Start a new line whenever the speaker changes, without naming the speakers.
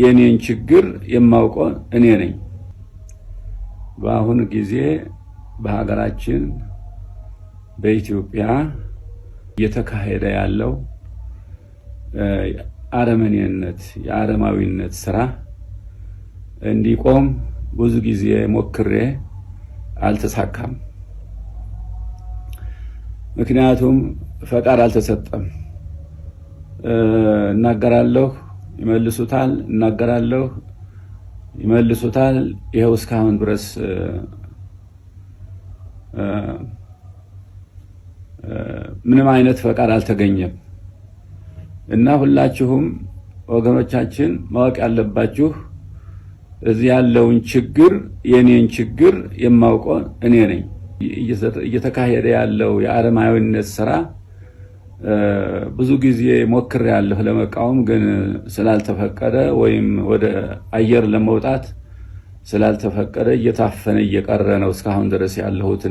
የኔን ችግር የማውቀው እኔ ነኝ። በአሁኑ ጊዜ በሀገራችን በኢትዮጵያ እየተካሄደ ያለው አረመኔነት የአረማዊነት ስራ እንዲቆም ብዙ ጊዜ ሞክሬ አልተሳካም። ምክንያቱም ፈቃድ አልተሰጠም። እናገራለሁ ይመልሱታል፣ እናገራለሁ ይመልሱታል። ይሄው እስካሁን ድረስ ምንም አይነት ፈቃድ አልተገኘም እና ሁላችሁም ወገኖቻችን ማወቅ ያለባችሁ እዚህ ያለውን ችግር የኔን ችግር የማውቀው እኔ ነኝ። እየተካሄደ ያለው የአረማዊነት ስራ ብዙ ጊዜ ሞክሬያለሁ ለመቃወም፣ ግን ስላልተፈቀደ ወይም ወደ አየር ለመውጣት ስላልተፈቀደ እየታፈነ እየቀረ ነው እስካሁን ድረስ ያለሁት።